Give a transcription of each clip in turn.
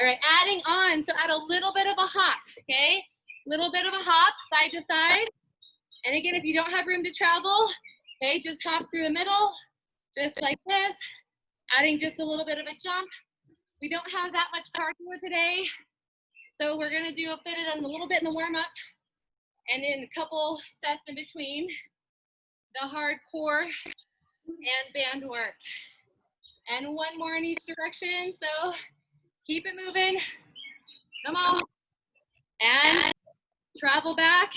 All right, adding on, so add a little bit of a hop, okay? Little bit of a hop, side to side. And again, if you don't have room to travel, okay, just hop through the middle, just like this, adding just a little bit of a jump. We don't have that much cardio today, so we're gonna do a fit it on a little bit in the warm up and then a couple sets in between the hardcore and band work. And one more in each direction, so keep it moving. Come on. And travel back.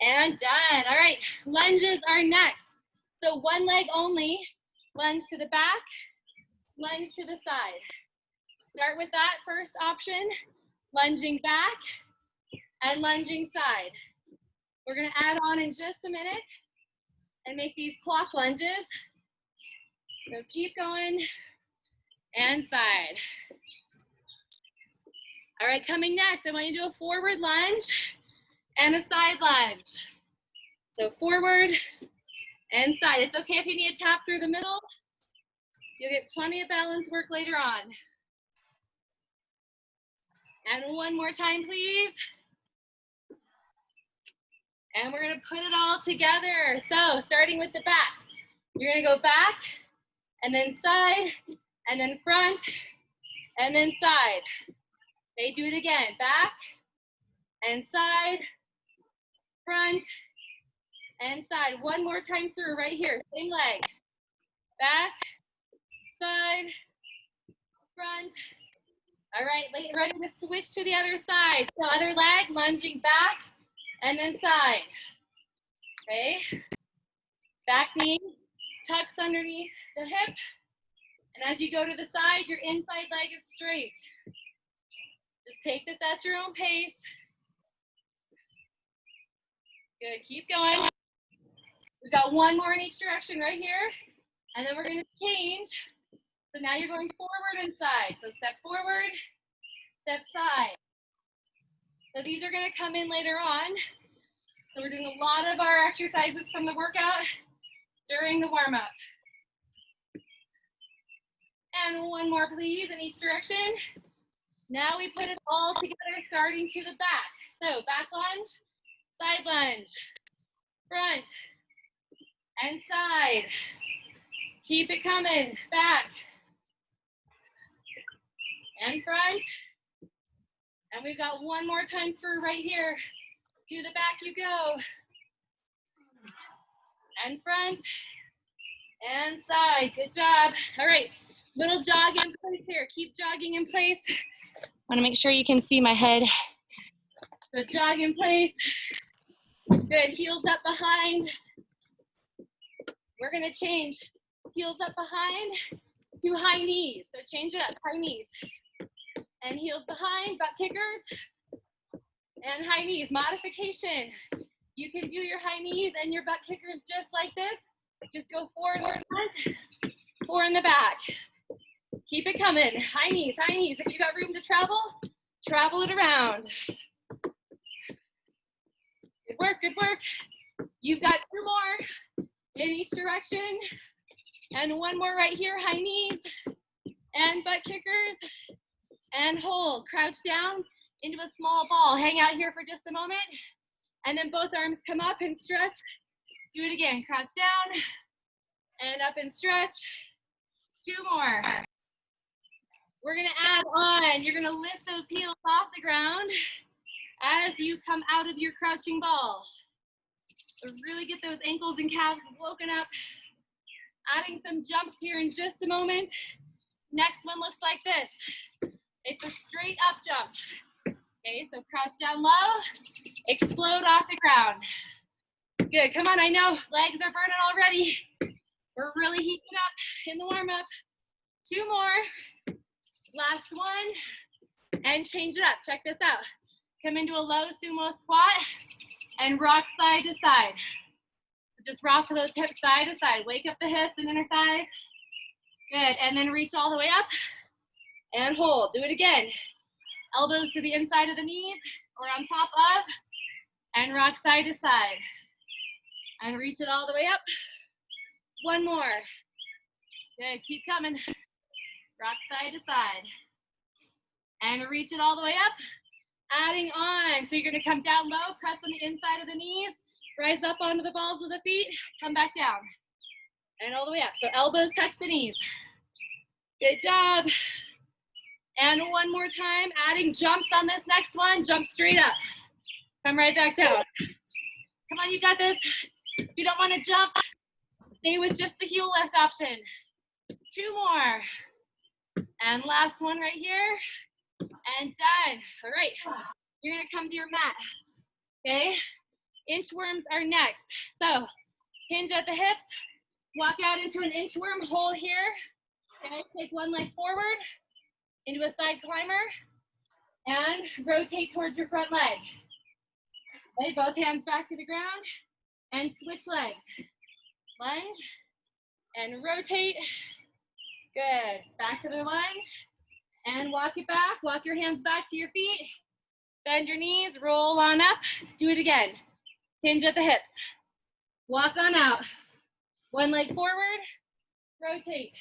And done. All right, lunges are next. So one leg only, lunge to the back, lunge to the side. Start with that first option, lunging back and lunging side. We're gonna add on in just a minute and make these clock lunges. So keep going and side. All right, coming next, I want you to do a forward lunge and a side lunge. So forward and side. It's okay if you need a tap through the middle. You'll get plenty of balance work later on. And one more time, please. And we're gonna put it all together. So starting with the back, you're gonna go back and then side and then front and then side. Okay, do it again. Back and side, front and side. One more time through right here. Same leg. Back, side, front. All right, ready to switch to the other side. So other leg, lunging back and then side. Okay. Back knee tucks underneath the hip. And as you go to the side, your inside leg is straight. Just take this at your own pace. Good, keep going. We've got one more in each direction right here. And then we're gonna change. So now you're going forward and side. So step forward, step side. So these are gonna come in later on. So we're doing a lot of our exercises from the workout during the warm up. And one more please in each direction. Now we put it all together starting to the back. So back lunge, side lunge, front and side. Keep it coming, back and front. And we've got one more time through right here. To the back you go. And front and side, good job. All right, little jog in place here. Keep jogging in place. Want to make sure you can see my head. So jog in place. Good, heels up behind. We're gonna change heels up behind to high knees. So change it up, high knees. And heels behind, butt kickers. And high knees, modification. You can do your high knees and your butt kickers just like this. Just go forward in the front, four in the back. Keep it coming, high knees, high knees. If you got room to travel, travel it around. Good work, good work. You've got two more in each direction. And one more right here, high knees and butt kickers. And hold, crouch down into a small ball. Hang out here for just a moment. And then both arms come up and stretch. Do it again, crouch down and up and stretch. Two more. We're gonna add on, you're gonna lift those heels off the ground as you come out of your crouching ball. So really get those ankles and calves woken up. Adding some jumps here in just a moment. Next one looks like this. It's a straight up jump. Okay, so crouch down low, explode off the ground. Good, come on, I know legs are burning already. We're really heating up in the warm up. Two more, last one, and change it up. Check this out. Come into a low sumo squat and rock side to side. Just rock those hips side to side. Wake up the hips and inner thighs. Good, and then reach all the way up and hold. Do it again. Elbows to the inside of the knees or on top of, and rock side to side. And reach it all the way up. One more. Good, keep coming. Rock side to side. And reach it all the way up. Adding on. So you're gonna come down low, press on the inside of the knees, rise up onto the balls of the feet, come back down. And all the way up. So elbows touch the knees. Good job. And one more time, adding jumps on this next one. Jump straight up. Come right back down. Come on, you got this. If you don't want to jump, stay with just the heel lift option. 2 more. And last one right here. And done. All right. You're going to come to your mat. Okay? Inchworms are next. So hinge at the hips. Walk out into an inchworm. Hold here. Okay? Take one leg forward into a side climber. And rotate towards your front leg. Okay? Both hands back to the ground. And switch legs. Lunge. And rotate. Good. Back to the lunge. And walk it back. Walk your hands back to your feet. Bend your knees. Roll on up. Do it again. Hinge at the hips. Walk on out. One leg forward. Rotate.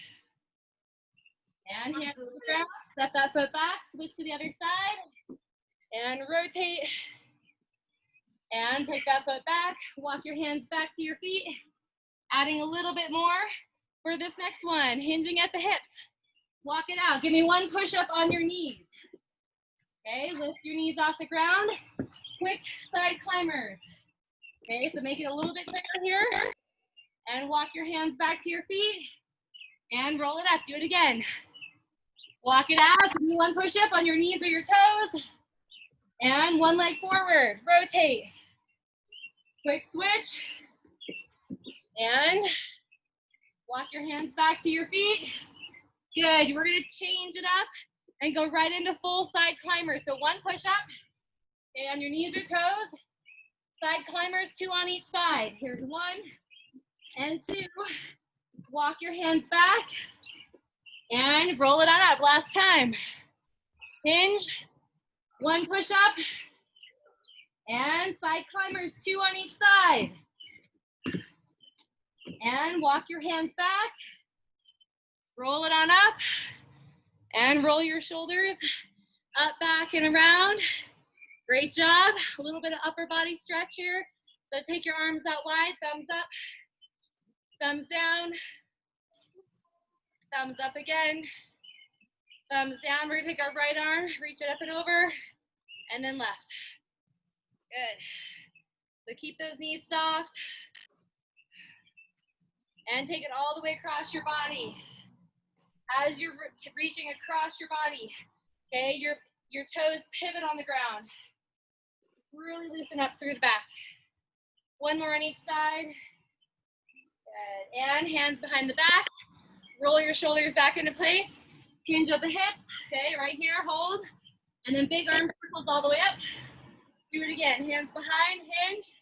And hands to the ground. Step that foot back. Switch to the other side. And rotate. And take that foot back. Walk your hands back to your feet. Adding a little bit more for this next one. Hinging at the hips. Walk it out. Give me one push-up on your knees. Okay, lift your knees off the ground. Quick side climbers. Okay, so make it a little bit clearer here. And walk your hands back to your feet. And roll it up. Do it again. Walk it out. Give me one push-up on your knees or your toes. And one leg forward. Rotate. Quick switch. And walk your hands back to your feet. Good. We're going to change it up and go right into full side climbers. So one push up. Okay, on your knees or toes. Side climbers, 2 on each side. Here's 1 and 2. Walk your hands back and roll it on up. Last time. Hinge. 1 push up. And side climbers, 2 on each side. And walk your hands back. Roll it on up. And roll your shoulders up, back, and around. Great job. A little bit of upper body stretch here. So take your arms out wide, thumbs up, thumbs down, thumbs up again, thumbs down. We're gonna take our right arm, reach it up and over, and then left. Good. So keep those knees soft. And take it all the way across your body. As you're reaching across your body, okay, your toes pivot on the ground. Really loosen up through the back. 1 more on each side. Good. And hands behind the back. Roll your shoulders back into place. Hinge at the hips. Okay, right here, hold. And then big arm circles all the way up. Do it again. Hands behind, hinge.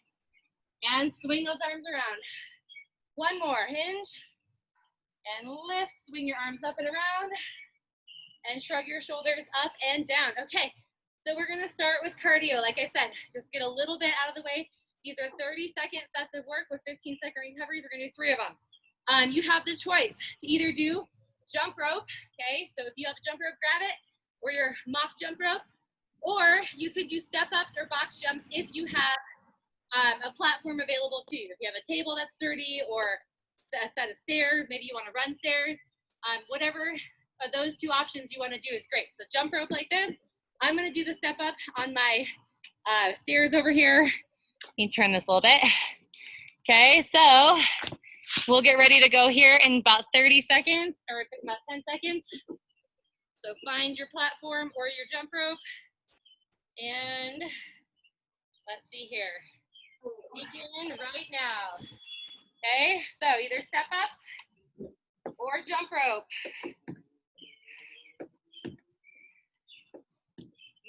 And swing those arms around. 1 more, hinge. And lift, swing your arms up and around. And shrug your shoulders up and down. Okay, so we're gonna start with cardio. Like I said, just get a little bit out of the way. These are 30-second sets of work with 15-second recoveries. We're gonna do 3 of them. You have the choice to either do jump rope, okay? So if you have a jump rope, grab it, or your mock jump rope, or you could do step-ups or box jumps if you have a platform available to you. If you have a table that's sturdy or a set of stairs, maybe you want to run stairs, whatever of those 2 options you want to do is great. So jump rope like this. I'm going to do the step up on my stairs over here. Let me turn this a little bit. Okay, so we'll get ready to go here in about 30 seconds or about 10 seconds. So find your platform or your jump rope. And let's see here. Begin right now. Okay, so either step ups or jump rope.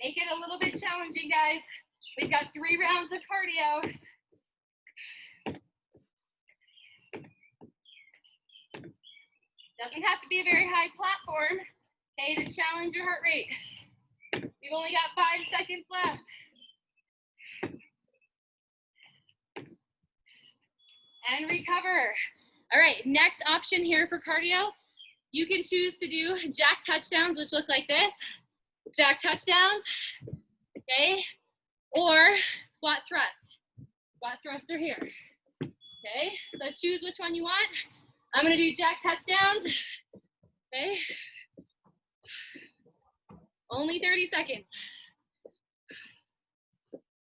Make it a little bit challenging, guys. We've got 3 rounds of cardio. Doesn't have to be a very high platform, okay, to challenge your heart rate. We've only got 5 seconds left. And recover. All right, next option here for cardio. You can choose to do jack touchdowns, which look like this. Jack touchdowns, okay? Or squat thrust. Squat thrust are here, okay? So choose which one you want. I'm gonna do jack touchdowns, okay? Only 30 seconds.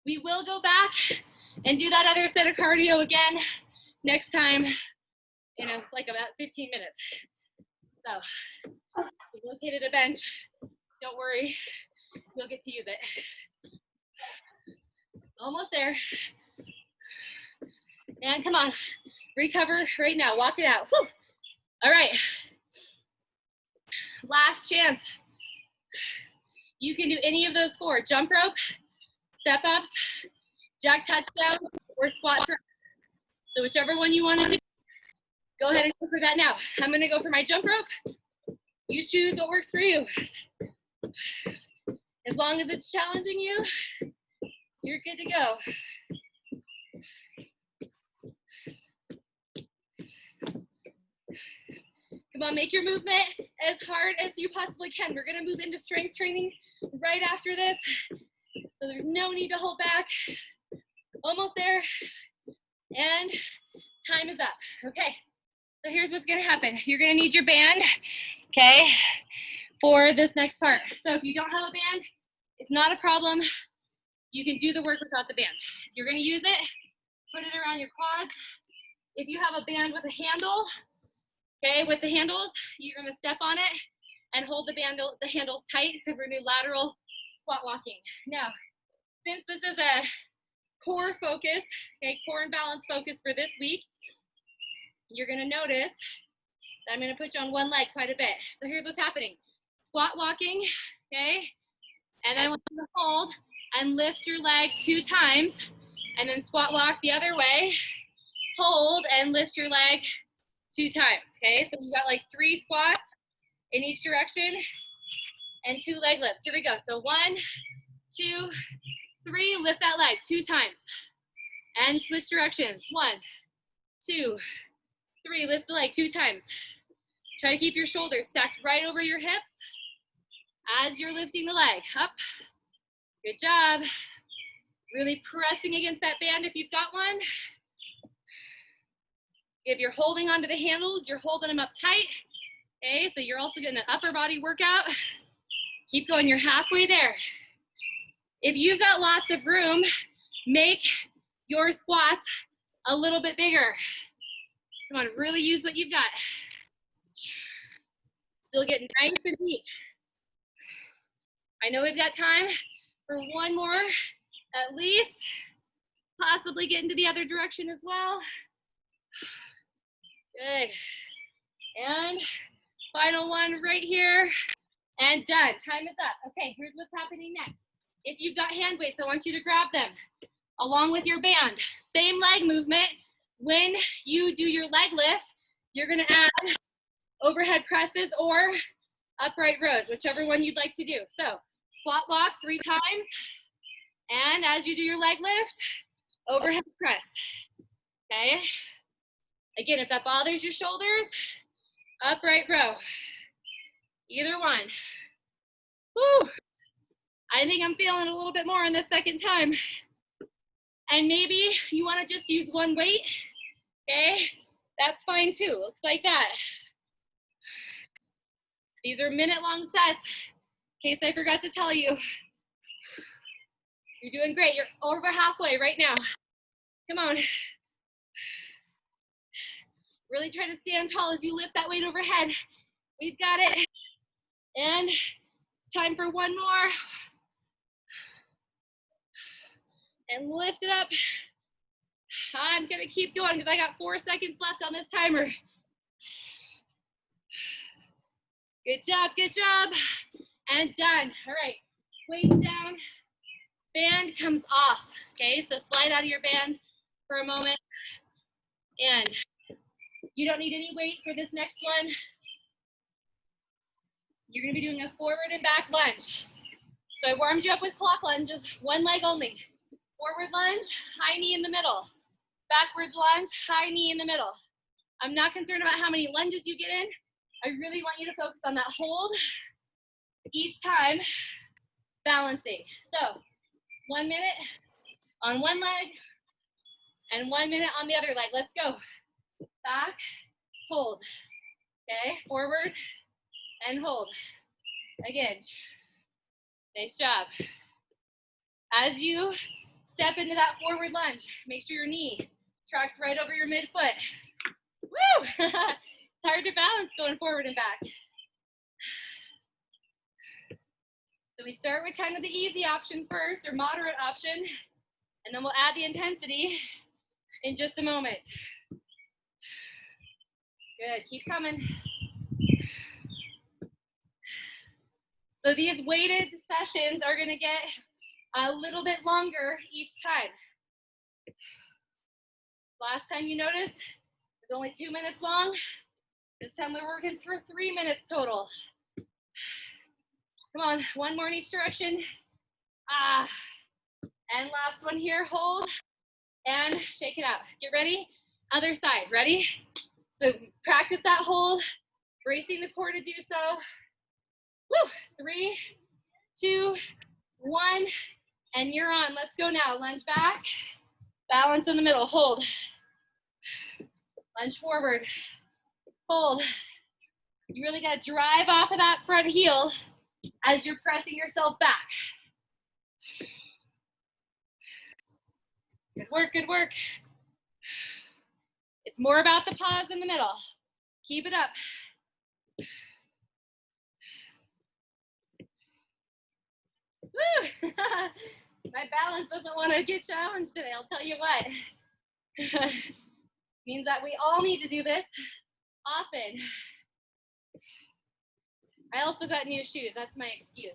We will go back and do that other set of cardio again next time in like about 15 minutes. So we located a bench. Don't worry, you'll get to use it. Almost there. And come on, recover right now, walk it out. Whew. All right, last chance. You can do any of those four: jump rope, step ups, jack touchdown, or squat. So whichever one you want to do, go ahead and go for that now. I'm gonna go for my jump rope. You choose what works for you. As long as it's challenging you, you're good to go. Come on, make your movement as hard as you possibly can. We're gonna move into strength training right after this. So there's no need to hold back. Almost there. And time is up. Okay, so here's what's gonna happen. You're gonna need your band, okay, for this next part. So if you don't have a band, it's not a problem. You can do the work without the band. If you're gonna use it, put it around your quads. If you have a band with a handle, okay, with the handles, you're gonna step on it and hold the handles tight because we're doing lateral squat walking. Now, since this is a core focus, okay, core and balance focus for this week, you're gonna notice that I'm gonna put you on one leg quite a bit. So here's what's happening. Squat walking, okay? And then I want you to hold and lift your leg 2 times, and then squat walk the other way, hold and lift your leg 2 times, okay? So you got like 3 squats in each direction and 2 leg lifts. Here we go. So 1, 2, 3, lift that leg 2 times. And switch directions. 1, 2, 3, lift the leg 2 times. Try to keep your shoulders stacked right over your hips as you're lifting the leg. Up. Good job. Really pressing against that band if you've got one. If you're holding onto the handles, you're holding them up tight. Okay, so you're also getting an upper body workout. Keep going, you're halfway there. If you've got lots of room, make your squats a little bit bigger. Come on, really use what you've got. Still getting nice and deep. I know we've got time for one more, at least. Possibly get into the other direction as well. Good. And final one right here. And done. Time is up. Okay, here's what's happening next. If you've got hand weights, I want you to grab them along with your band. Same leg movement. When you do your leg lift, you're gonna add overhead presses or upright rows, whichever one you'd like to do. So squat walk 3 times. And as you do your leg lift, overhead press, okay? Again, if that bothers your shoulders, upright row, either one. Woo. I think I'm feeling a little bit more on this second time. And maybe you wanna just use one weight, okay? That's fine too, looks like that. These are minute-long sets, in case I forgot to tell you. You're doing great, you're over halfway right now. Come on. Really try to stand tall as you lift that weight overhead. We've got it. And time for one more. And lift it up. I'm gonna keep going because I got 4 seconds left on this timer. Good job, good job. And done. All right, weights down. Band comes off, okay? So slide out of your band for a moment. And you don't need any weight for this next one. You're gonna be doing a forward and back lunge. So I warmed you up with clock lunges, one leg only. Forward lunge, high knee in the middle. Backward lunge, high knee in the middle. I'm not concerned about how many lunges you get in. I really want you to focus on that hold each time, balancing. So 1 minute on one leg and 1 minute on the other leg. Let's go. Back, hold. Okay, forward and hold. Again. Nice job. As you step into that forward lunge, make sure your knee tracks right over your midfoot. Woo! It's hard to balance going forward and back. So we start with kind of the easy option first, or moderate option, and then we'll add the intensity in just a moment. Good, keep coming. So these weighted sessions are gonna get a little bit longer each time. Last time you noticed, it was only 2 minutes long. This time we're working through 3 minutes total. Come on, one more in each direction. And last one here, hold and shake it out. Get ready, other side, ready? So practice that hold, bracing the core to do so. Woo, 3, 2, 1, and you're on. Let's go now, lunge back, balance in the middle, hold. Lunge forward, hold. You really gotta drive off of that front heel as you're pressing yourself back. Good work, good work. It's more about the pause in the middle. Keep it up. Woo! My balance doesn't want to get challenged today, I'll tell you what. Means that we all need to do this often. I also got new shoes, that's my excuse.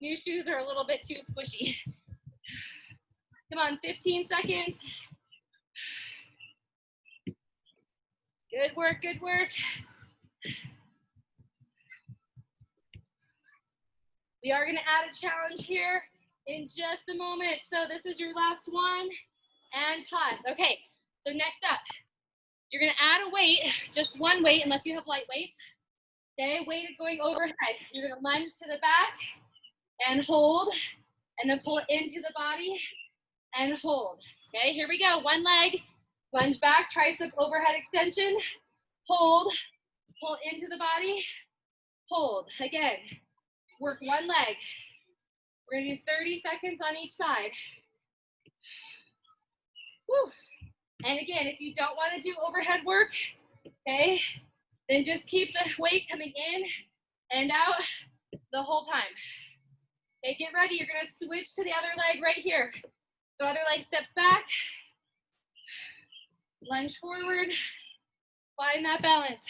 New shoes are a little bit too squishy. Come on, 15 seconds. Good work, good work. We are gonna add a challenge here in just a moment. So this is your last one, and pause. Okay, so next up, you're gonna add a weight, just one weight, unless you have light weights. Okay, weight going overhead. You're gonna lunge to the back and hold, and then pull it into the body and hold. Okay, here we go. One leg, lunge back, tricep overhead extension, hold, pull into the body, hold. Again, work one leg. We're gonna do 30 seconds on each side. Woo. And again, if you don't wanna do overhead work, okay, then just keep the weight coming in and out the whole time. Okay, get ready. You're gonna switch to the other leg right here. So other leg steps back, lunge forward, find that balance.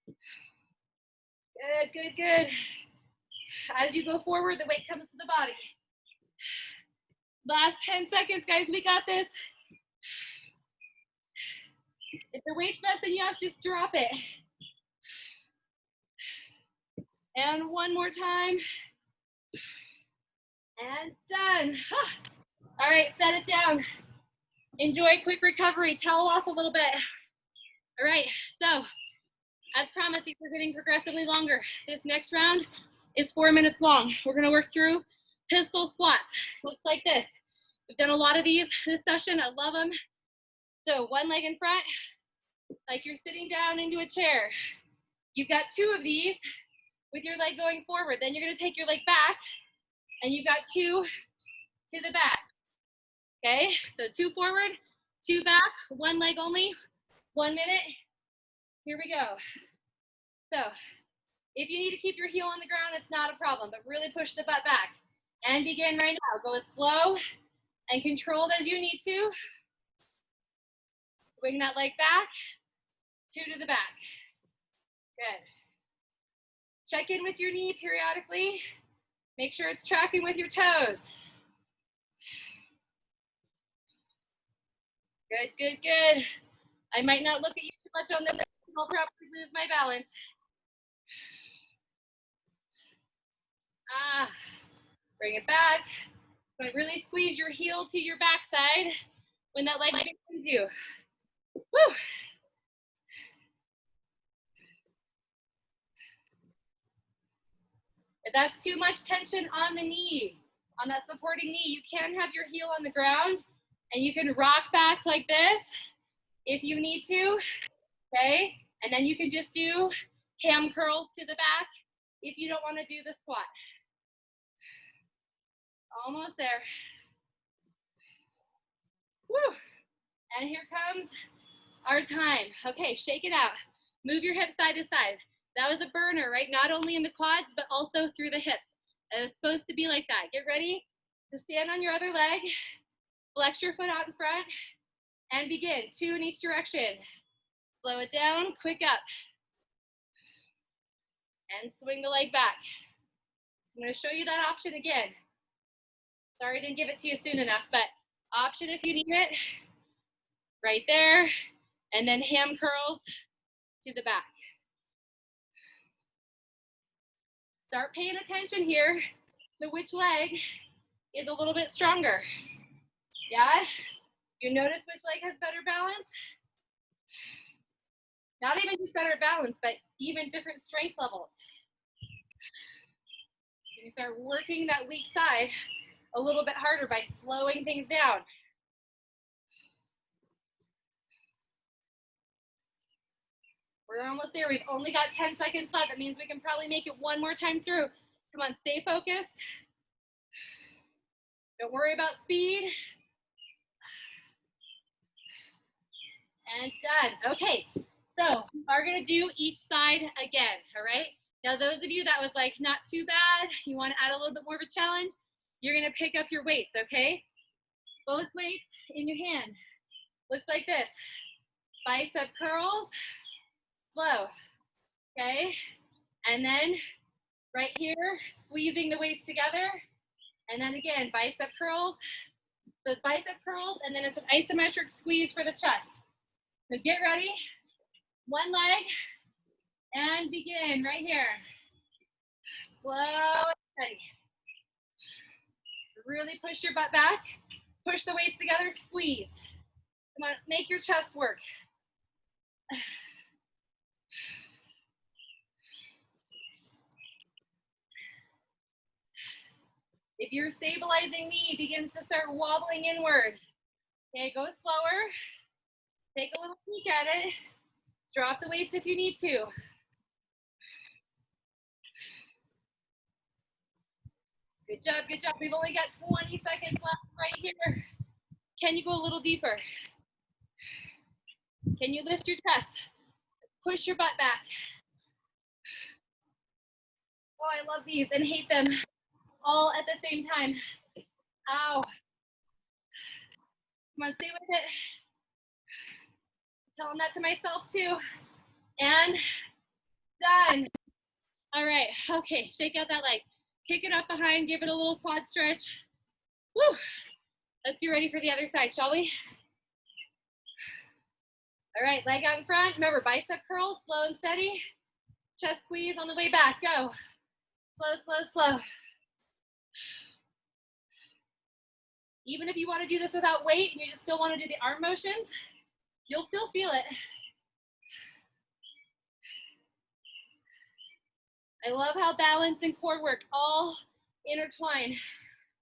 Good, good, good. As you go forward, the weight comes to the body. Last 10 seconds, guys, we got this. If the weight's messing you up, just drop it. And one more time. And done. All right, set it down. Enjoy quick recovery. Towel off a little bit. All right, so as promised, these are getting progressively longer. This next round is 4 minutes long. We're gonna work through pistol squats. Looks like this. We've done a lot of these this session. I love them. So one leg in front, like you're sitting down into a chair. You've got 2 of these with your leg going forward. Then you're gonna take your leg back, and you've got 2 to the back. Okay, so 2 forward, 2 back, 1 leg only, 1 minute. Here we go. So if you need to keep your heel on the ground, it's not a problem, but really push the butt back. And begin right now. Go as slow and controlled as you need to. Swing that leg back, 2 to the back. Good. Check in with your knee periodically. Make sure it's tracking with your toes. Good, good, good. I might not look at you too much on this. I'll probably lose my balance. Bring it back. But really squeeze your heel to your backside when that leg bends you. Woo. that's too much tension on the knee, on that supporting knee, you can have your heel on the ground and you can rock back like this if you need to, okay? And then you can just do ham curls to the back if you don't want to do the squat. Almost there. Woo! And here comes our time. Okay, shake it out. Move your hips side to side. That was a burner, right? Not only in the quads, but also through the hips. It's supposed to be like that. Get ready to stand on your other leg. Flex your foot out in front and begin. 2 in each direction. Slow it down, quick up. And swing the leg back. I'm going to show you that option again. Sorry I didn't give it to you soon enough, but option if you need it. Right there. And then ham curls to the back. Start paying attention here to which leg is a little bit stronger. Yeah? You notice which leg has better balance? Not even just better balance, but even different strength levels. You can start working that weak side a little bit harder by slowing things down. We're almost there. We've only got 10 seconds left. That means we can probably make it one more time through. Come on, stay focused. Don't worry about speed. And done. Okay, so we're gonna do each side again, all right? Now those of you that was like not too bad, you wanna add a little bit more of a challenge, you're gonna pick up your weights, okay? Both weights in your hand. Looks like this. Bicep curls, slow, okay? And then right here, squeezing the weights together. And then again, bicep curls. So it's bicep curls, and then it's an isometric squeeze for the chest. So get ready, one leg, and begin right here. Slow and steady. Really push your butt back. Push the weights together, squeeze. Come on, make your chest work. If your stabilizing knee begins to start wobbling inward, okay, go slower. Take a little peek at it. Drop the weights if you need to. Good job, good job. We've only got 20 seconds left right here. Can you go a little deeper? Can you lift your chest? Push your butt back. Oh, I love these and hate them all at the same time. Ow. Come on, stay with it. Telling that to myself too. And done. All right, okay, shake out that leg. Kick it up behind, give it a little quad stretch. Woo. Let's get ready for the other side, shall we? All right, leg out in front. Remember, bicep curls, slow and steady. Chest squeeze on the way back, go. Slow, slow, slow. Even if you want to do this without weight, and you just still want to do the arm motions, you'll still feel it. I love how balance and core work all intertwine.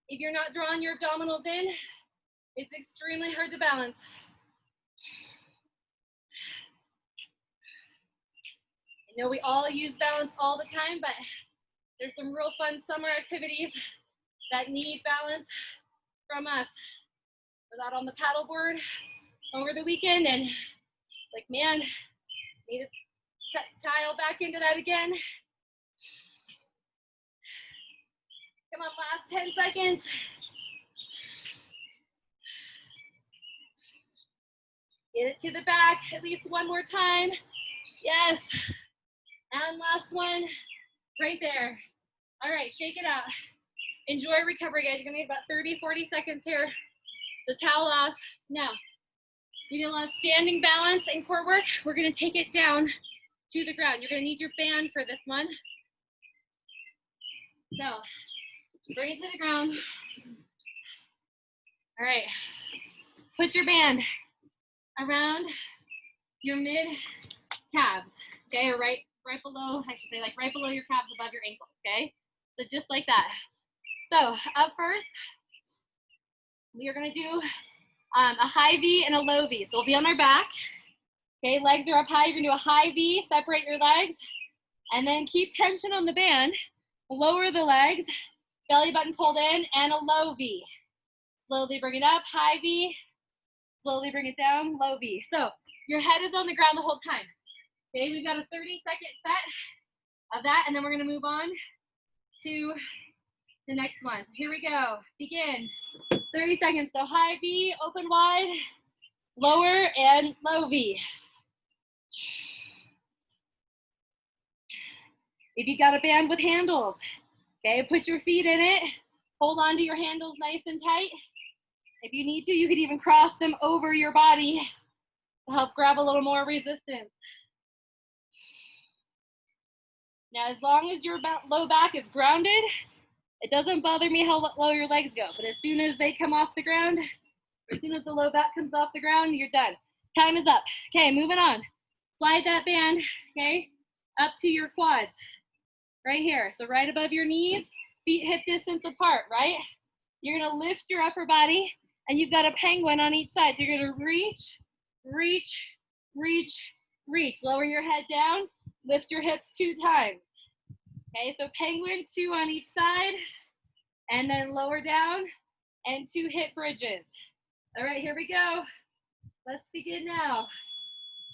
If you're not drawing your abdominals in, it's extremely hard to balance. I know we all use balance all the time, but there's some real fun summer activities that need balance from us. I was out on the paddleboard over the weekend and like, man, need to dial back into that again. Come on, last 10 seconds. Get it to the back at least one more time. Yes. And last one, right there. All right, shake it out. Enjoy recovery, guys. You're gonna need about 30, 40 seconds here. The towel off. Now, you need a lot of standing balance and core work. We're gonna take it down to the ground. You're gonna need your band for this one. So, bring it to the ground. All right, put your band around your mid calves, okay, or right below, I should say, like right below your calves above your ankles, okay? So just like that. So up first, we are gonna do a high V and a low V. So we'll be on our back. Okay, legs are up high. You're gonna do a high V, separate your legs, and then keep tension on the band. Lower the legs, belly button pulled in, and a low V. Slowly bring it up, high V. Slowly bring it down, low V. So your head is on the ground the whole time. Okay, we've got a 30-second set of that, and then we're gonna move on to the next one. So here we go, begin. 30 seconds, so high V, open wide, lower and low V. If you got a band with handles, okay, put your feet in it, hold on to your handles nice and tight. If you need to, you could even cross them over your body to help grab a little more resistance. Now, as long as your low back is grounded, it doesn't bother me how low your legs go, but as soon as they come off the ground, or as soon as the low back comes off the ground, you're done. Time is up. Okay, moving on. Slide that band, okay, up to your quads, right here. So right above your knees, feet hip distance apart, right? You're gonna lift your upper body, and you've got a penguin on each side. So you're gonna reach, reach, reach, reach. Lower your head down, lift your hips 2 times. Okay, so penguin, 2 on each side, and then lower down, and 2 hip bridges. All right, here we go. Let's begin now.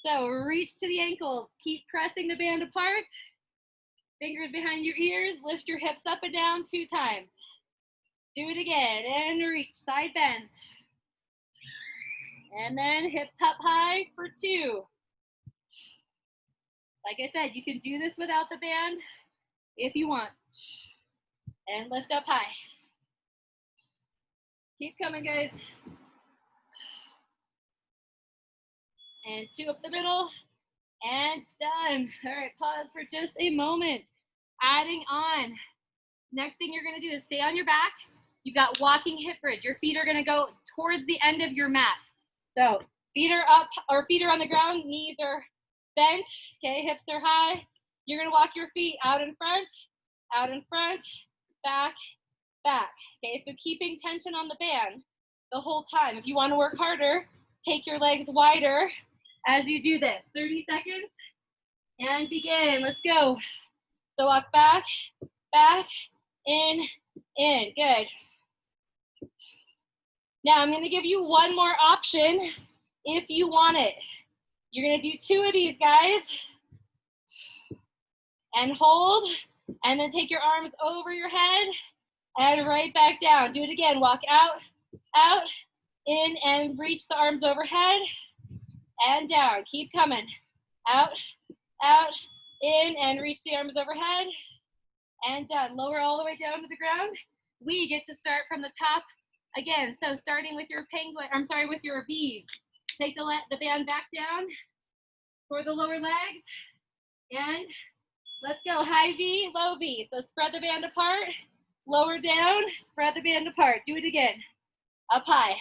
So reach to the ankles, keep pressing the band apart. Fingers behind your ears, lift your hips up and down 2 times. Do it again, and reach, side bends. And then hips up high for 2. Like I said, you can do this without the band if you want. And lift up high. Keep coming, guys. And 2 up the middle, and done. All right, pause for just a moment. Adding on. Next thing you're gonna do is stay on your back. You've got walking hip bridge. Your feet are gonna go towards the end of your mat. So feet are up, or feet are on the ground, knees are bent, okay, hips are high. You're gonna walk your feet out in front, back, back. Okay, so keeping tension on the band the whole time. If you wanna work harder, take your legs wider as you do this. 30 seconds, and begin, let's go. So walk back, back, in, good. Now I'm gonna give you one more option if you want it. You're gonna do 2 of these, guys, and hold, and then take your arms over your head, and right back down. Do it again, walk out, out, in, and reach the arms overhead, and down. Keep coming. Out, out, in, and reach the arms overhead, and done. Lower all the way down to the ground. We get to start from the top again. So starting with your penguin, with your V's. Take the band back down for the lower legs, and let's go. High V, low V. So spread the band apart, lower down, spread the band apart. Do it again. Up high,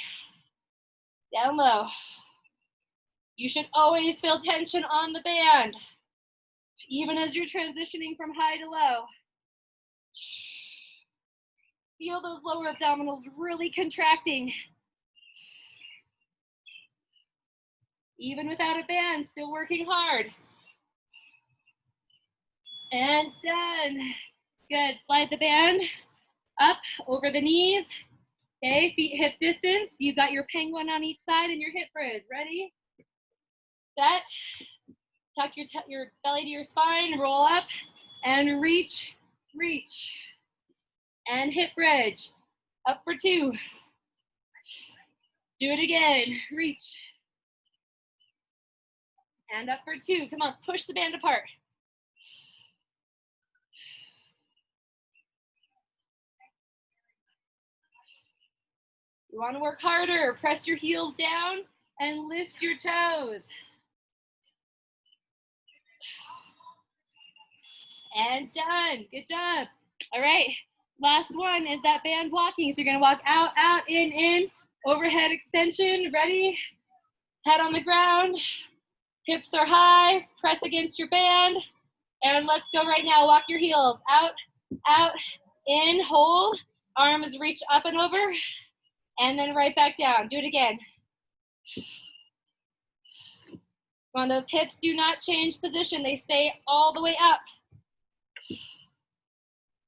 down low. You should always feel tension on the band, even as you're transitioning from high to low. Feel those lower abdominals really contracting. Even without a band, still working hard. And done. Good, slide the band up over the knees. Okay, feet hip distance. You've got your penguin on each side and your hip bridge. Ready? Set. Tuck your belly to your spine, roll up, and reach, reach. And hip bridge. Up for 2. Do it again, reach. And up for 2, come on, push the band apart. You wanna work harder, press your heels down and lift your toes. And done, good job. All right, last one is that band walking. So you're gonna walk out, out, in, overhead extension, ready? Head on the ground, hips are high, press against your band, and let's go right now. Walk your heels out, out, In, hold, arms reach up and over, and then right back down. Do it again. Come on, those hips do not change position. They stay all the way up.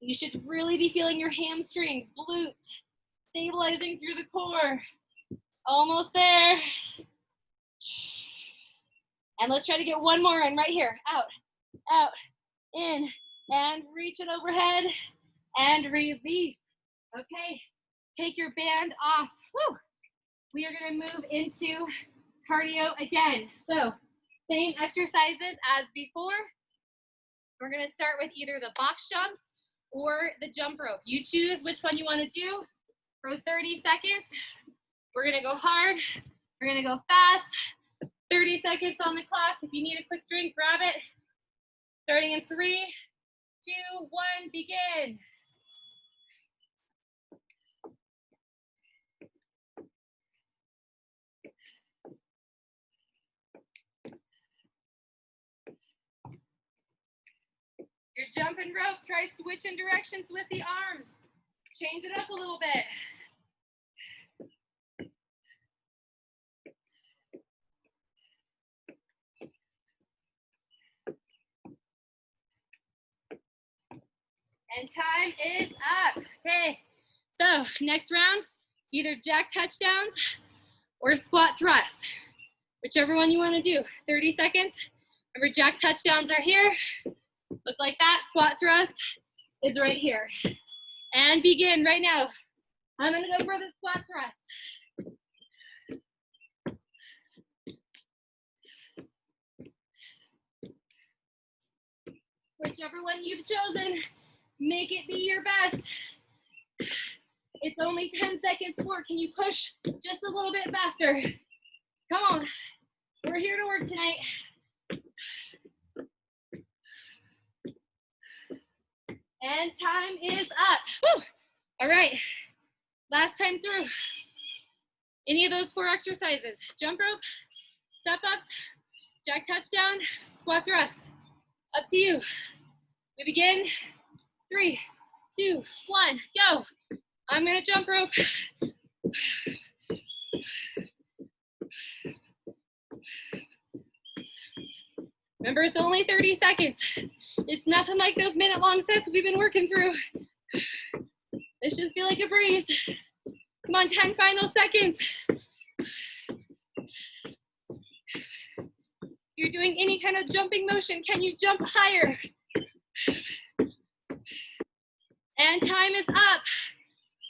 You should really be feeling your hamstrings, glutes, stabilizing through the core. Almost there. And let's try to get one more in right here. Out, out, in, and reach it overhead, and release. Okay, take your band off. Woo. We are gonna move into cardio again. So, same exercises as before. We're gonna start with either the box jumps or the jump rope. You choose which one you wanna do for 30 seconds. We're gonna go hard, we're gonna go fast. 30 seconds on the clock. If you need a quick drink, grab it. Starting in 3, 2, 1, begin. You're jumping rope, try switching directions with the arms. Change it up a little bit. And time is up. Okay, so next round, either jack touchdowns or squat thrust, whichever one you want to do. 30 seconds. Remember, jack touchdowns are here. Look like that. Squat thrust is right here. And begin right now. I'm gonna go for the squat thrust. Whichever one you've chosen, make it be your best. It's only 10 seconds more. Can you push just a little bit faster? Come on. We're here to work tonight. And time is up. Woo. All right. Last time through. Any of those 4 exercises. Jump rope, step ups, jack touchdown, squat thrust. Up to you. We begin. 3, 2, 1, go. I'm gonna jump rope. Remember, it's only 30 seconds. It's nothing like those minute-long sets we've been working through. This should feel like a breeze. Come on, 10 final seconds. If you're doing any kind of jumping motion, can you jump higher? And time is up.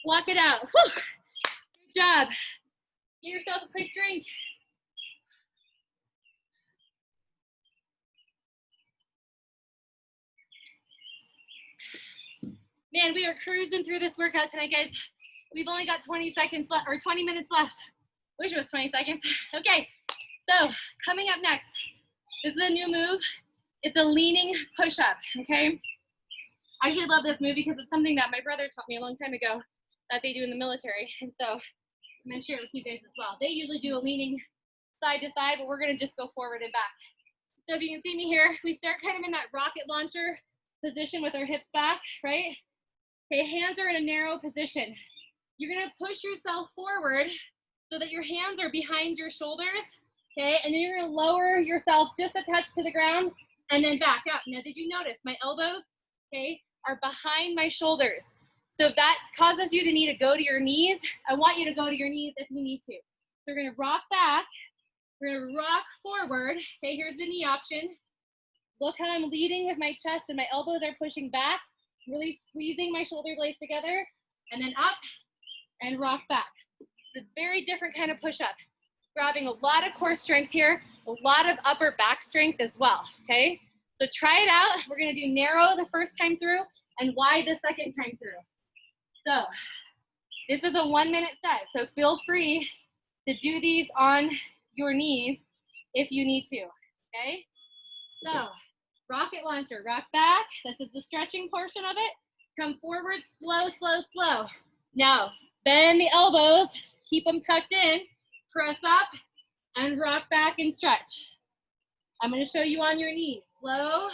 Walk it out. Whew. Good job. Get yourself a quick drink. Man, we are cruising through this workout tonight, guys. We've only got 20 seconds left, or 20 minutes left. Wish it was 20 seconds. Okay, so coming up next, this is a new move. It's a leaning push-up, okay? I actually love this move because it's something that my brother taught me a long time ago that they do in the military. And so I'm gonna share it with you guys as well. They usually do a leaning side to side, but we're gonna just go forward and back. So if you can see me here, we start kind of in that rocket launcher position with our hips back, right? Okay, hands are in a narrow position. You're gonna push yourself forward so that your hands are behind your shoulders, okay? And then you're gonna lower yourself just a touch to the ground and then back up. Now, did you notice my elbows, okay, are behind my shoulders? So if that causes you to need to go to your knees, I want you to go to your knees if you need to. So we're gonna rock back, we're gonna rock forward. Okay, here's the knee option. Look how I'm leading with my chest and my elbows are pushing back, really squeezing my shoulder blades together, and then up and rock back. It's a very different kind of push-up. Grabbing a lot of core strength here, a lot of upper back strength as well, okay? So try it out. We're gonna do narrow the first time through and wide the second time through. So this is a 1-minute set, so feel free to do these on your knees if you need to, okay? So rocket launcher, rock back. This is the stretching portion of it. Come forward, slow, slow, slow. Now, bend the elbows, keep them tucked in, press up, and rock back and stretch. I'm gonna show you on your knees. Slow,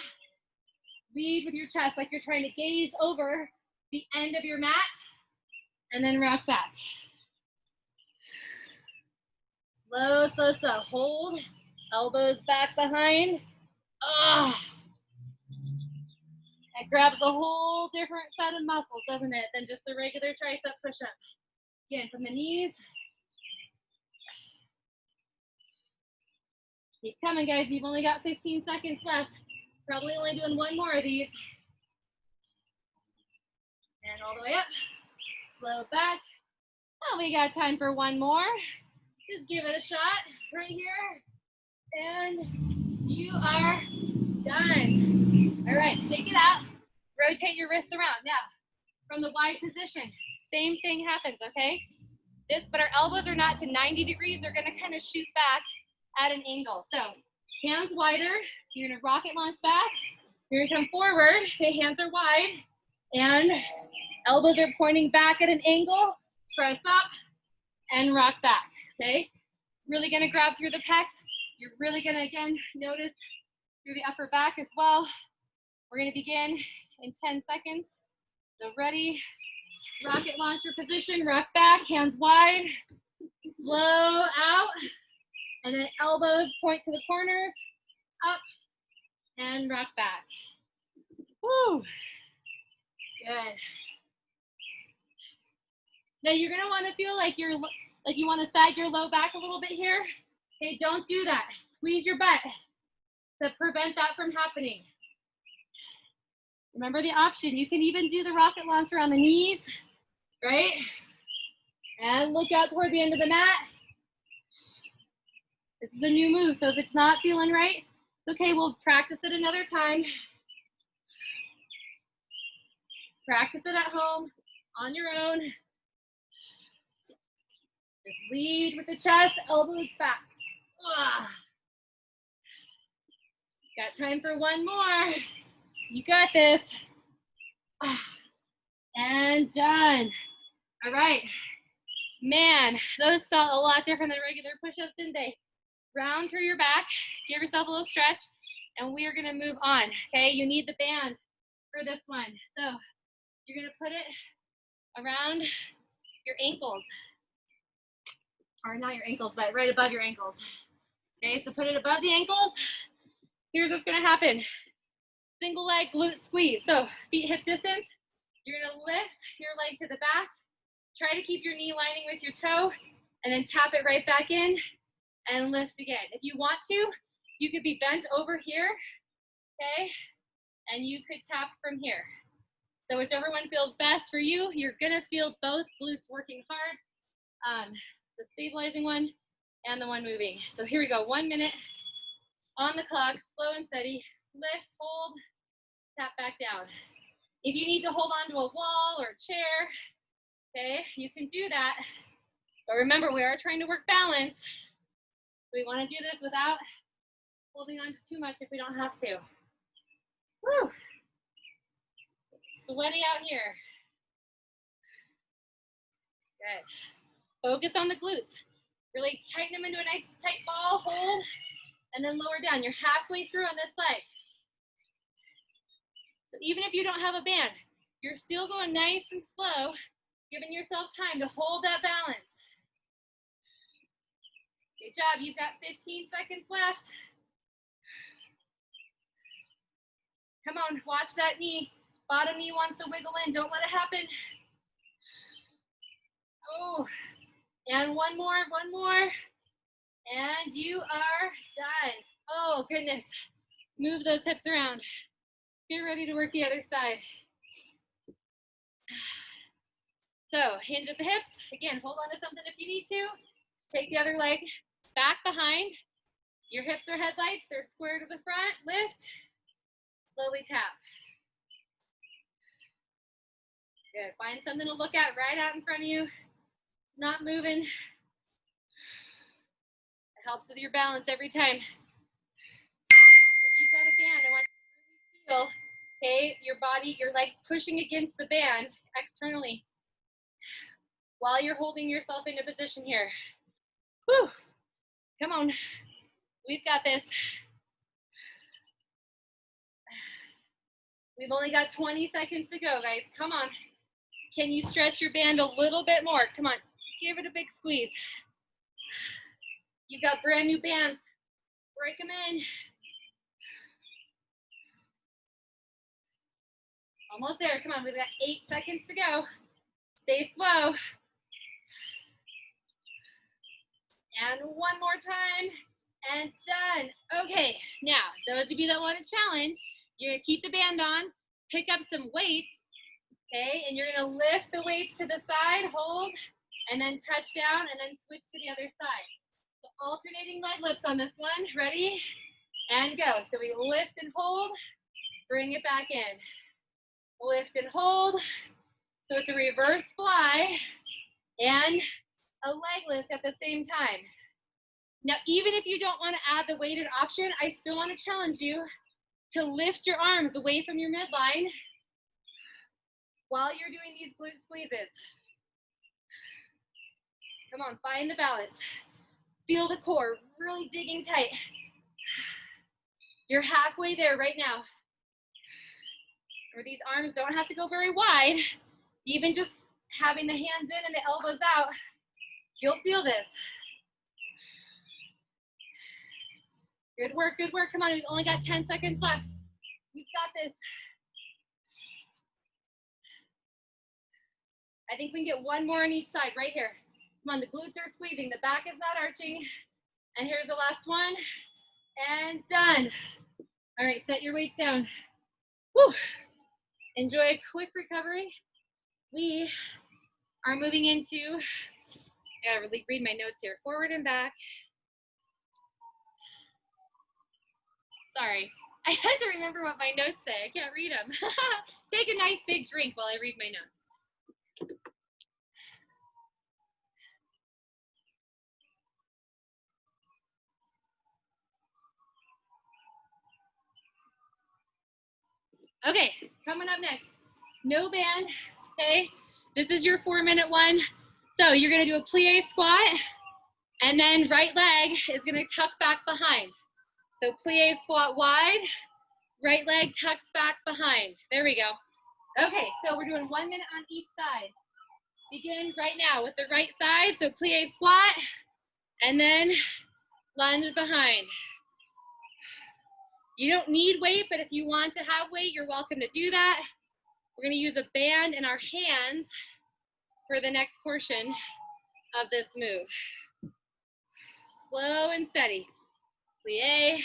lead with your chest like you're trying to gaze over the end of your mat, and then rock back. Slow, slow, slow. Hold, elbows back behind. That grabs a whole different set of muscles, doesn't it, than just the regular tricep push-up. Again, from the knees. Keep coming, guys. You've only got 15 seconds left. Probably only doing one more of these. And all the way up. Slow back. Oh, we got time for one more. Just give it a shot right here. And you are done. All right, shake it out. Rotate your wrists around. Now, from the wide position, same thing happens, okay? But our elbows are not to 90 degrees. They're gonna kind of shoot back at an angle. So hands wider, you're gonna rocket launch back. You're gonna come forward, okay, hands are wide, and elbows are pointing back at an angle. Press up and rock back, okay? Really gonna grab through the pecs. You're really gonna, again, notice through the upper back as well. We're gonna begin in 10 seconds. So ready, rocket launcher position, rock back, hands wide, slow out, and then elbows point to the corners, up, and rock back. Woo, good. Now you're gonna wanna feel like you wanna sag your low back a little bit here. Okay, don't do that. Squeeze your butt to prevent that from happening. Remember the option. You can even do the rocket launcher on the knees, right? And look out toward the end of the mat. This is a new move, so if it's not feeling right, it's okay, we'll practice it another time. Practice it at home, on your own. Just lead with the chest, elbows back. Got time for one more. You got this. And done. All right. Man, those felt a lot different than regular push-ups, didn't they? Round through your back, give yourself a little stretch, and we are gonna move on, okay? You need the band for this one. So you're gonna put it around your ankles. Or not your ankles, but right above your ankles. Okay, so put it above the ankles. Here's what's gonna happen. Single leg glute squeeze. So feet hip distance. You're gonna lift your leg to the back. Try to keep your knee lining with your toe, and then tap it right back in and lift again. If you want to, you could be bent over here, okay? And you could tap from here. So whichever one feels best for you, you're gonna feel both glutes working hard. The stabilizing one and the one moving. So here we go, 1 minute on the clock, slow and steady. Lift, hold, tap back down. If you need to hold on to a wall or a chair, okay, you can do that. But remember, we are trying to work balance. We want to do this without holding on to too much if we don't have to. Woo! Sweaty out here. Good. Focus on the glutes. Really tighten them into a nice tight ball, hold, and then lower down. You're halfway through on this leg. So even if you don't have a band, you're still going nice and slow, giving yourself time to hold that balance. Good job, you've got 15 seconds left. Come on, watch that knee. Bottom knee wants to wiggle in, don't let it happen. Oh, and one more. And you are done. Oh, goodness. Move those hips around. Get ready to work the other side. So hinge at the hips. Again, hold on to something if you need to. Take the other leg back behind. Your hips are headlights. They're square to the front. Lift. Slowly tap. Good. Find something to look at right out in front of you. Not moving. It helps with your balance every time. If you've got a band, I want you to really feel, okay, your body, your legs pushing against the band externally while you're holding yourself into position here. Whew. Come on. We've got this. We've only got 20 seconds to go, guys. Come on. Can you stretch your band a little bit more? Come on, give it a big squeeze. You've got brand new bands. Break them in. Almost there. Come on, we've got 8 seconds to go. Stay slow. And one more time. And done. Okay, now, those of you that want to challenge, you're going to keep the band on, pick up some weights, okay? And you're going to lift the weights to the side, hold, and then touch down, and then switch to the other side. So alternating leg lifts on this one. Ready? And go. So we lift and hold, bring it back in. Lift and hold. So it's a reverse fly and a leg lift at the same time. Now, even if you don't want to add the weighted option, I still want to challenge you to lift your arms away from your midline while you're doing these glute squeezes. Come on, find the balance. Feel the core really digging tight. You're halfway there right now. Or these arms don't have to go very wide. Even just having the hands in and the elbows out, you'll feel this. Good work, good work. Come on, we've only got 10 seconds left. We've got this. I think we can get one more on each side right here. Come on, the glutes are squeezing, the back is not arching. And here's the last one. And done. All right, set your weights down. Woo. Enjoy a quick recovery. We are moving into, I gotta read my notes here, forward and back. Sorry, I had to remember what my notes say. I can't read them. Take a nice big drink while I read my notes. Okay, coming up next, no band, okay? This is your 4-minute one. So you're gonna do a plie squat, and then right leg is gonna tuck back behind. So plie squat wide, right leg tucks back behind. There we go. Okay, so we're doing 1 minute on each side. Begin right now with the right side. So plie squat, and then lunge behind. You don't need weight, but if you want to have weight, you're welcome to do that. We're gonna use a band in our hands for the next portion of this move. Slow and steady. Plie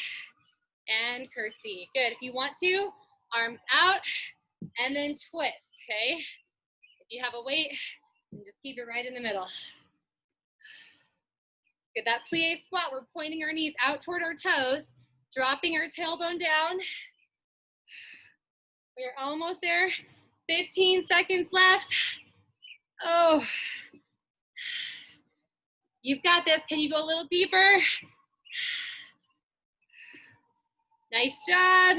and curtsy. Good. If you want to, arms out and then twist, okay? If you have a weight, then just keep it right in the middle. Good. That plie squat, we're pointing our knees out toward our toes, dropping our tailbone down. We're almost there. 15 seconds left. Oh, you've got this. Can you go a little deeper? Nice job.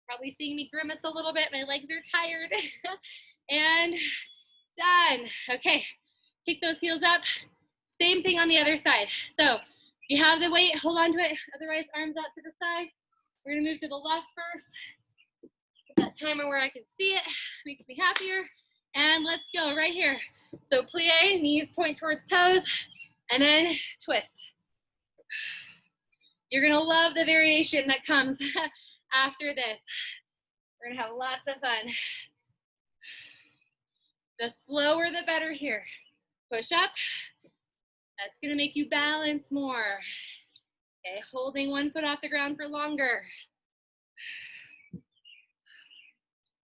Probably seeing me grimace a little bit. My legs are tired. And done. Okay, kick those heels up. Same thing on the other side. So if you have the weight, hold on to it. Otherwise, arms out to the side. We're gonna move to the left first. Put that timer where I can see it. Makes me happier. And let's go right here. So plie, knees point towards toes, and then twist. You're gonna love the variation that comes after this. We're gonna have lots of fun. The slower the better here. Push up. That's gonna make you balance more. Okay, holding one foot off the ground for longer.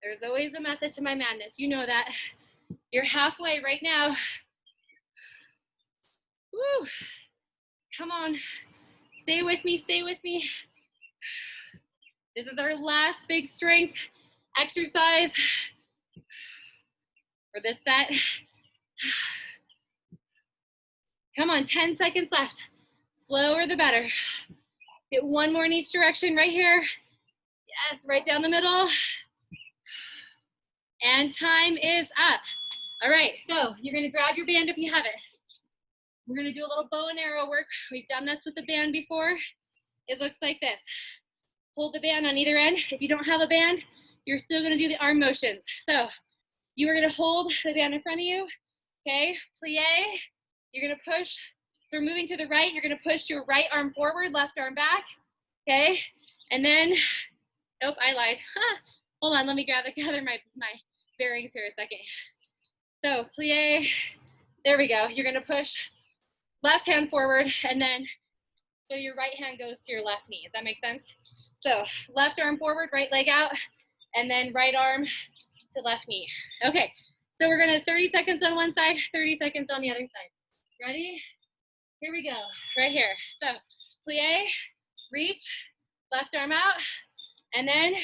There's always a method to my madness. You know that. You're halfway right now. Woo. Come on. Stay with me, stay with me. This is our last big strength exercise for this set. Come on, 10 seconds left. Slower the better. Get one more in each direction right here. Yes, right down the middle. And time is up. All right, so you're gonna grab your band if you have it. We're gonna do a little bow and arrow work. We've done this with the band before. It looks like this. Hold the band on either end. If you don't have a band, you're still gonna do the arm motions. So You are gonna hold the band in front of you, okay? Plie, you're gonna push. So we're moving to the right, you're gonna push your right arm forward, left arm back, okay? And then, nope, I lied. Hold on, let me gather my bearings here a second. So plie, there we go. You're gonna push left hand forward, and then so your right hand goes to your left knee. Does that make sense? So left arm forward, right leg out, and then right arm to left knee. Okay, so we're gonna 30 seconds on one side, 30 seconds on the other side. Ready? Here we go, right here. So plie, reach, left arm out, and then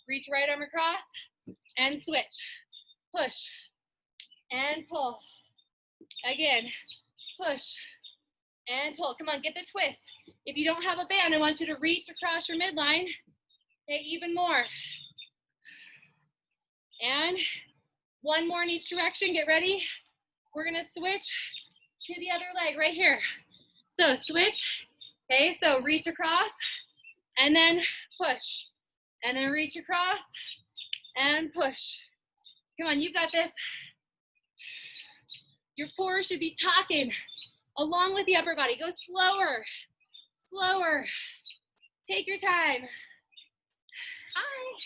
reach right arm across, and switch. Push, and pull. Again, push, and pull. Come on, get the twist. If you don't have a band, I want you to reach across your midline. Okay, even more. And one more in each direction, get ready. We're gonna switch to the other leg right here. So switch, okay, so reach across, and then push. And then reach across, and push. Come on, you got this. Your core should be talking along with the upper body. Go slower, slower. Take your time. Hi,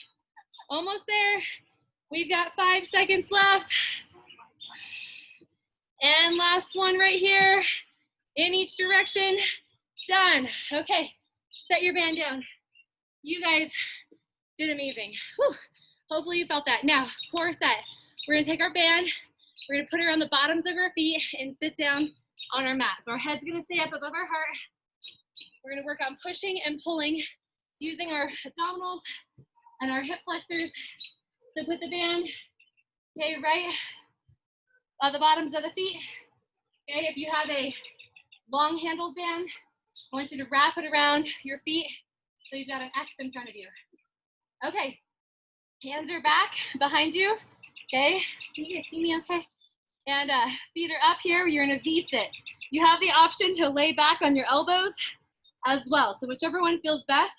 almost there. We've got 5 seconds left. And last one right here, in each direction. Done. Okay, set your band down. You guys did amazing. Whew. Hopefully you felt that. Now, core set. We're gonna take our band, we're gonna put it on the bottoms of our feet and sit down on our mat. So our head's gonna stay up above our heart. We're gonna work on pushing and pulling using our abdominals and our hip flexors to put the band, okay, right on the bottoms of the feet. Okay, if you have a long handled band, I want you to wrap it around your feet so you've got an X in front of you. Okay, hands are back behind you. Okay, can you guys see me okay? And feet are up here, you're in a V-sit. You have the option to lay back on your elbows as well. So whichever one feels best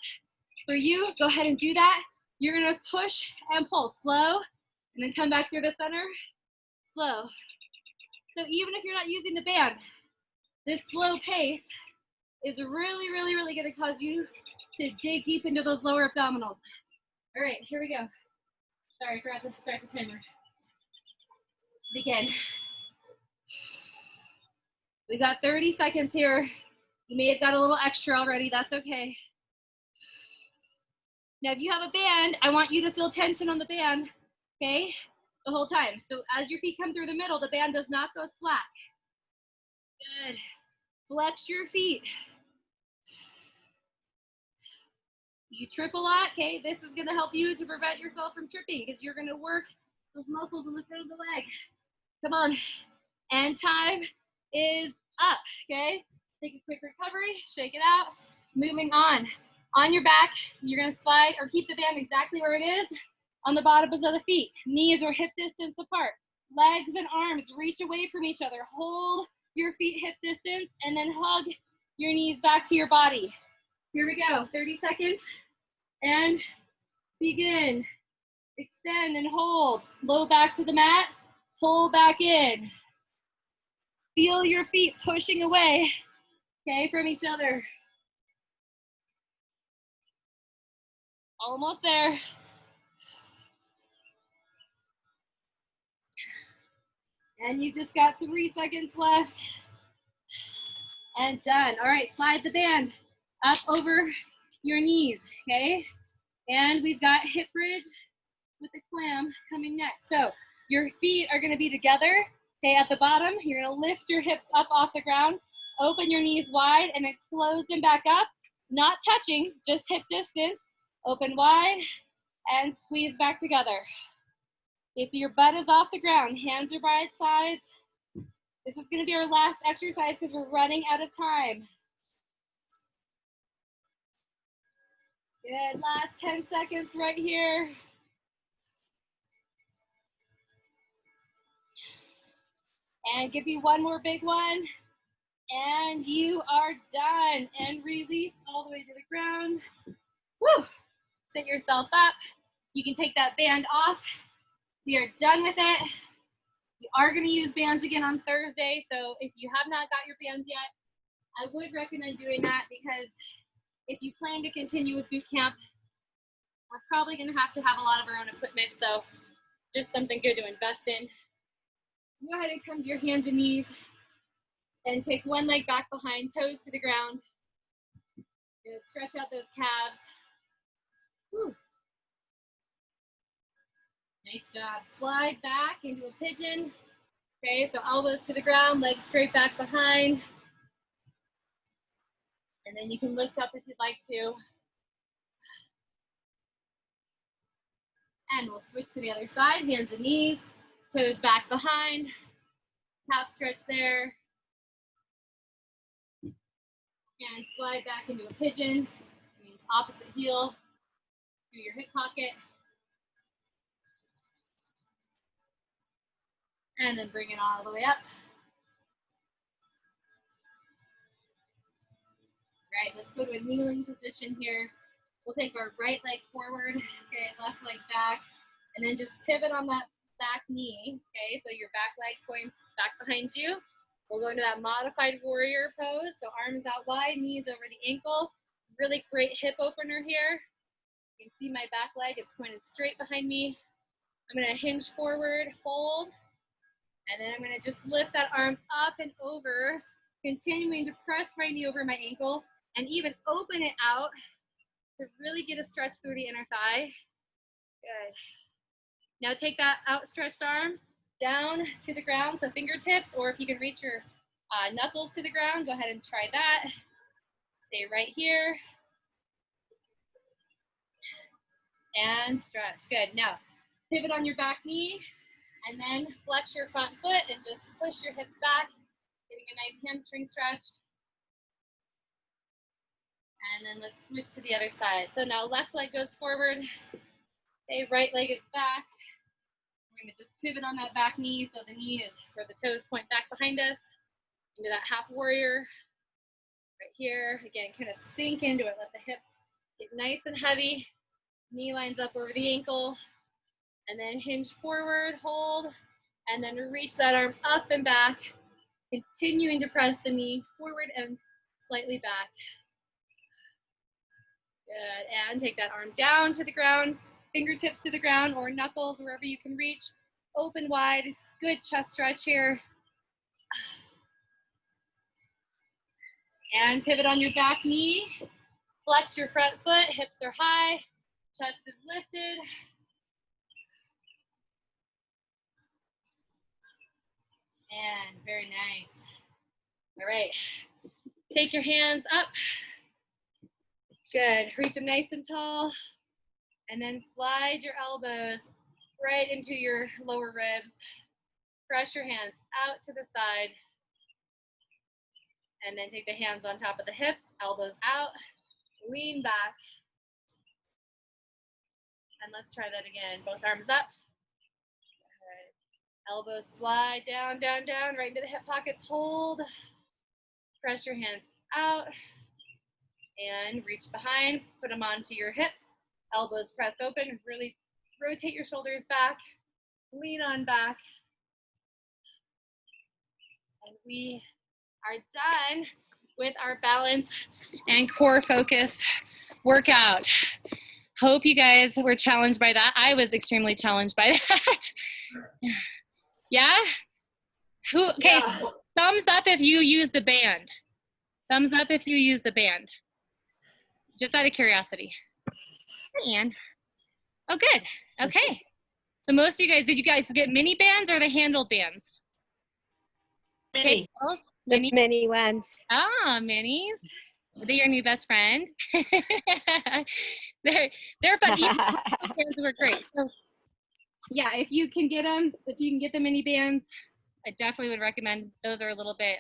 for you, go ahead and do that. You're gonna push and pull, slow, and then come back through the center, slow. So even if you're not using the band, this slow pace is really, really, really gonna cause you to dig deep into those lower abdominals. All right, here we go. Sorry, I forgot to start the timer. Begin. We got 30 seconds here. You may have got a little extra already, that's okay. Now, if you have a band, I want you to feel tension on the band, okay, the whole time. So as your feet come through the middle, the band does not go slack. Good. Flex your feet. You trip a lot, okay, this is gonna help you to prevent yourself from tripping because you're gonna work those muscles in the front of the leg. Come on. And time is up, okay? Take a quick recovery, shake it out, moving on. On your back, you're gonna slide or keep the band exactly where it is on the bottoms of the feet. Knees are hip distance apart. Legs and arms reach away from each other. Hold your feet hip distance and then hug your knees back to your body. Here we go, 30 seconds and begin. Extend and hold. Low back to the mat, pull back in. Feel your feet pushing away, okay, from each other. Almost there. And you just got 3 seconds left. And done. All right, slide the band up over your knees, okay? And we've got hip bridge with the clam coming next. So your feet are gonna be together, okay, at the bottom. You're gonna lift your hips up off the ground, open your knees wide, and then close them back up. Not touching, just hip distance. Open wide and squeeze back together. Okay, so your butt is off the ground, hands are by its sides. This is gonna be our last exercise because we're running out of time. Good, last 10 seconds right here. And give me one more big one. And you are done. And release all the way to the ground. Woo! Sit yourself up. You can take that band off We are done with it. We are going to use bands again on Thursday. So if you have not got your bands yet, I would recommend doing that because if you plan to continue with boot camp, we're probably going to have a lot of our own equipment. So just something good to invest in. Go ahead and come to your hands and knees and take one leg back behind, toes to the ground. And stretch out those calves. Whew. Nice job. Slide back into a pigeon. Okay, so elbows to the ground, legs straight back behind. And then you can lift up if you'd like to. And we'll switch to the other side, hands and knees, toes back behind, calf stretch there. And slide back into a pigeon. It means opposite heel to your hip pocket. And then bring it all the way up. Right, let's go to a kneeling position here. We'll take our right leg forward, okay, left leg back, and then just pivot on that back knee, okay? So your back leg points back behind you. We'll go into that modified warrior pose. So arms out wide, knees over the ankle. Really great hip opener here. You can see my back leg, it's pointed straight behind me. I'm gonna hinge forward, hold, and then I'm gonna just lift that arm up and over, continuing to press my knee over my ankle and even open it out to really get a stretch through the inner thigh. Good. Now take that outstretched arm down to the ground, so fingertips, or if you can reach your knuckles to the ground, go ahead and try that. Stay right here. And stretch. Good. Now pivot on your back knee and then flex your front foot and just push your hips back, getting a nice hamstring stretch. And then let's switch to the other side. So now left leg goes forward. Okay, right leg is back. We're gonna just pivot on that back knee so the knee is where the toes point back behind us. Into that half warrior. Right here. Again, kind of sink into it. Let the hips get nice and heavy. Knee lines up over the ankle. And then hinge forward, hold. And then reach that arm up and back. Continuing to press the knee forward and slightly back. Good, and take that arm down to the ground, fingertips to the ground or knuckles, wherever you can reach. Open wide, good chest stretch here. And pivot on your back knee. Flex your front foot, hips are high, chest is lifted. And very nice. All right, take your hands up. Good, reach them nice and tall. And then slide your elbows right into your lower ribs. Press your hands out to the side. And then take the hands on top of the hips, elbows out, lean back. And let's try that again. Both arms up. Good. Elbows slide down, down, down, right into the hip pockets. Hold. Press your hands out. And reach behind, put them onto your hips. Elbows press open, really rotate your shoulders back. Lean on back. And we are done with our balance and core focus workout. Hope you guys were challenged by that. I was extremely challenged by that. Yeah? Okay, yeah. So thumbs up if you use the band. Thumbs up if you use the band. Just out of curiosity. And oh, good. Okay. So most of you guys, did you guys get mini bands or the handled bands? Mini. Okay, well, The mini ones. Ah, minis. Are they your new best friend? they're fun. Bands were great. So, yeah, if you can get them, the mini bands, I definitely would recommend. Those are a little bit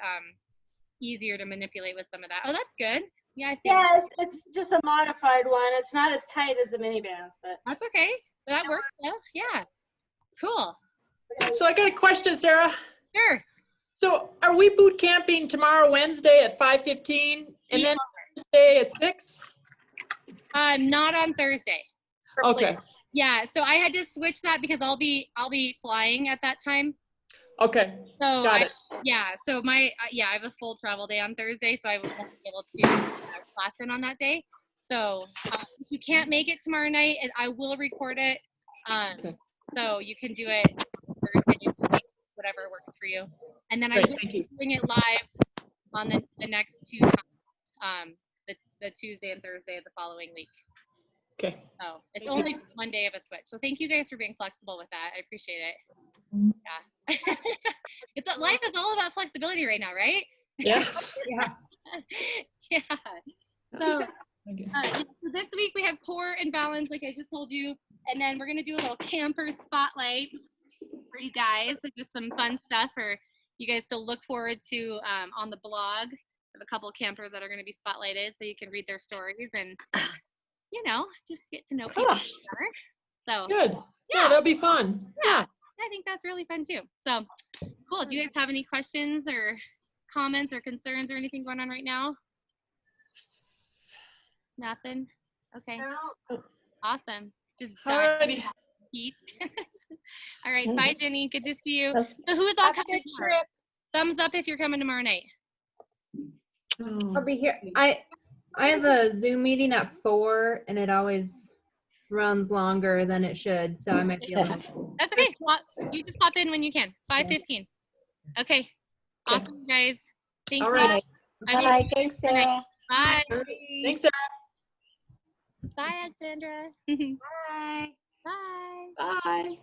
easier to manipulate with some of that. Oh, that's good. Yeah, I see. Yeah, it's just a modified one. It's not as tight as the mini bands, but That's okay. But that works though. Yeah. Cool. So I got a question, Sarah. Sure. So are we boot camping tomorrow, Wednesday at 5:15, and then Thursday at 6? Not on Thursday. Okay. Yeah, so I had to switch that because I'll be flying at that time. Okay, So got it. so I have a full travel day on Thursday, so I won't be able to class in on that day. So if you can't make it tomorrow night, I will record it. Okay. So you can do it Thursday, whatever works for you. And then Great, I will thank be you. doing it live on the next 2 times, the Tuesday and Thursday of the following week. Okay. So it's only one day of a switch. So thank you guys for being flexible with that. I appreciate it. Yeah. Life is all about flexibility right now, right? Yeah. Yeah. So this week we have core and balance, like I just told you, and then we're gonna do a little camper spotlight for you guys. So just some fun stuff for you guys to look forward to on the blog. We have a couple campers that are gonna be spotlighted, so you can read their stories and just get to know people better. So Good. Yeah, that'll be fun. Yeah. I think that's really fun too. So cool. Do you guys have any questions or comments or concerns or anything going on right now? Nothing? Okay. No. Awesome. Just Alrighty. Pete. All right. Bye, Jenny. Good to see you. That's- So who's all Have a coming good tomorrow? trip. Thumbs up if you're coming tomorrow night. I'll be here. I have a Zoom meeting at 4 and it always runs longer than it should, so I might be able to. That's okay. Well, you just pop in when you can. 5:15. Okay. Awesome, guys. Thank All you. right. Bye. Thanks, Sarah. Bye. Thanks, Sarah. Bye, Alexandra. Bye. Bye. Bye.